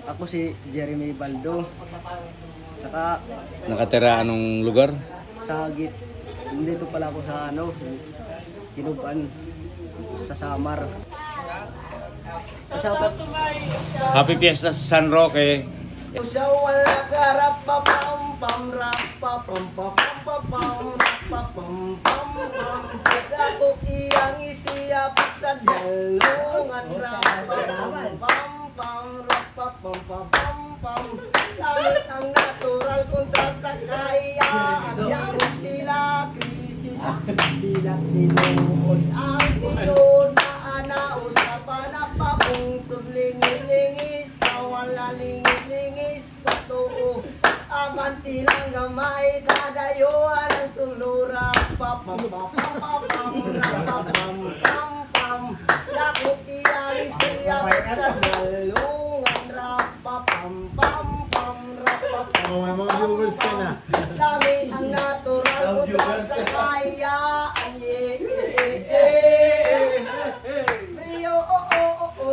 Ako si Jeremy Baldo. Saka Nakatira anong lugar? sa dito pala ako sa Kinuban sa Samar. Shoutout. Happy Fiesta sa San Roque. Sa wala karap pa pam pam rap pa pam pam pam pam rap pa pam pam pam. Ako iyang isiyapit sa dalungan rap pa pam pam pam rap pa pam pam pam pam. Langit ang natural kontra sa kaayaan. Yang sila krisis bilang tinuod ang tinuod na anausapan na papungtod lingilingis sa wala lingilingis sa tuo. Amanti lang gamay dadayuan ang tulura papam papam papam rapapam pam pam. Lakot iyang siya sa dalungan rapapam pam pam rapapam. Oh, may mga viewers ka na. Dami ang natural ko sa kayaan. Rio,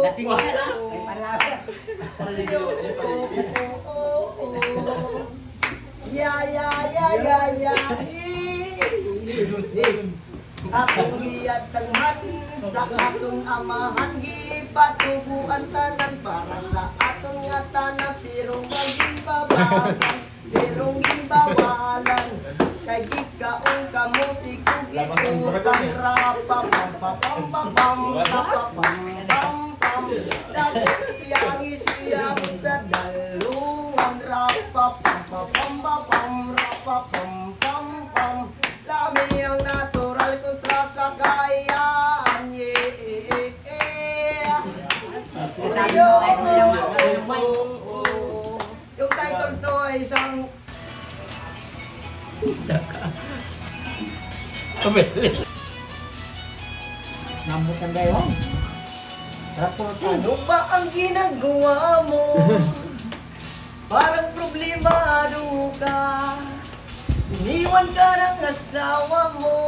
Lasing ka na. May palaka. Rio, ya. Akong giyatanghan sa atong amahan, gipatubuan tanan para sa atong nga tanan, pero maging babagan, pero gimbawalan. Kay gikaong kamuti ko gikutan rapam pam pam pam pam pam pam. Dati iyang isiyam sa dalungan rapam pam pam pam rapam pam pam. Lami ang natural kontra sa kayaan. Yung title to ay isang Nambukan kayo. Rapor ka. ano ba ang ginagawa mo? Parang problemado ka. Iniwan ka ng asawa mo.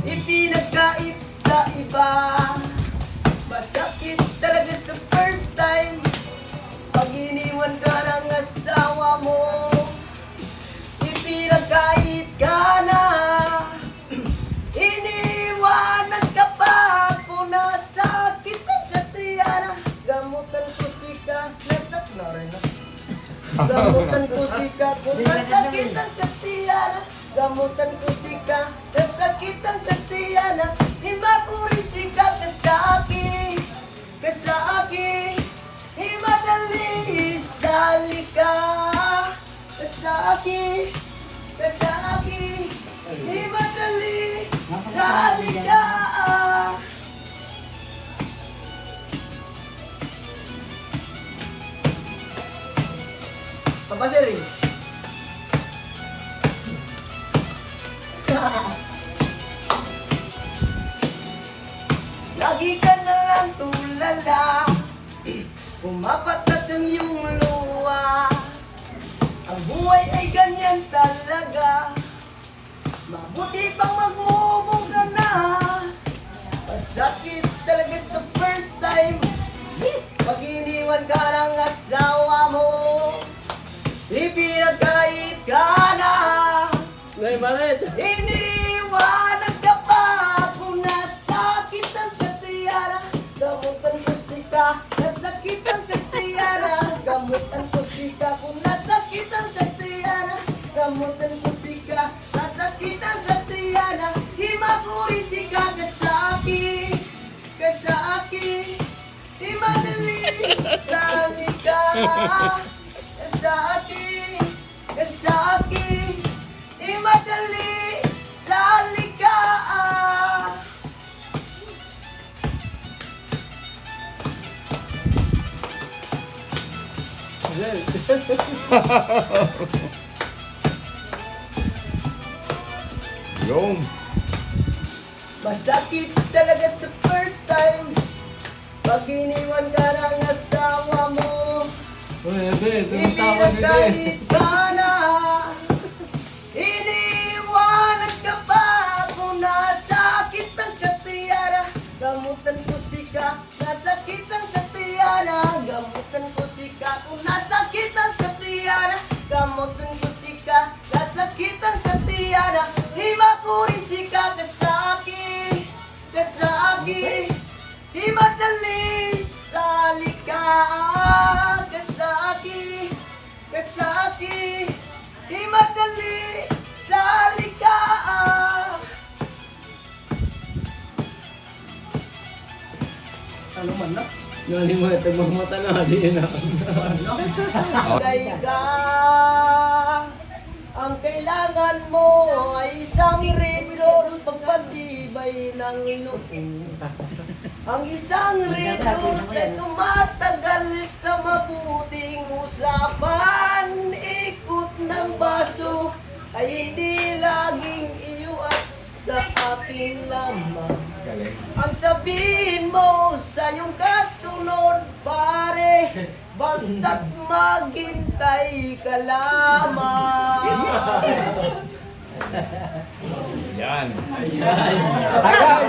Ipinagkait sa iba. Masakit talaga sa first time pag iniwan ka ng asawa mo. Ipinagkait ka na. Iniwanan ka pa ako. Nasakit ang katiyana. Gamutan ko sika. Na rin na. Gamutan ko sika. Kung nasakit ang katiyana. Gamutan ko sika. Nasakit ang katiyana. Himakuri sika kasaki. Kasaki. Himadali salika. Kasaki. Kasaki. Himadali salika. Pabasa rin. Lagi ka na lang tulala. Pumapatak ang iyong luha. Ang buhay ay ganyan talaga. Mabuti pang magmumong ka na. Masakit talaga sa first time pag iniwan ka ng asawa mo. Ipinagkait ka na. Iniwanan ka pa. Kung nasakit ang katiyana. Gamutan ko sika. Nasakit ang katiyana. Gamutan ko sika. Kung nasakit ang katiyana. Gamutan ko sika. Nasakit ang katiyana. Himakuri sika. Kasaki. Kasaki. Himadali salika. Kasaki. Kasaki. Himadali salika. Yung. Masakit talaga sa first time pag iniwan ka ng asawa mo. Ipinagkait ka na. Iniwanan ka pa. Kung nasakit ang katiyana. Gamutan ko sika. Nasakit ang katiyana. Gamutan Gamutan ko sika kung nasakit ang katiyana. Gamutan ko sika, nasakit ang katiyana. Hima ko rin sika kasaki, kasaki. Hima dali sa likaan, kasaki, kasaki. Hima dali sa likaan. Ano man na? Nalimutan mamata na, di na. Kaiga, ang kailangan mo ay isang Red Rose pagpatibay ng loob. Ang isang Red Rose ay tumatagal sa mabuting usapan. Ikot ng baso ay hindi laging iyo at sa akin lamang. Ang sabihin mo sa iyong kasunod, pare, basta't maghintay ka lamang. Yan. Tagay!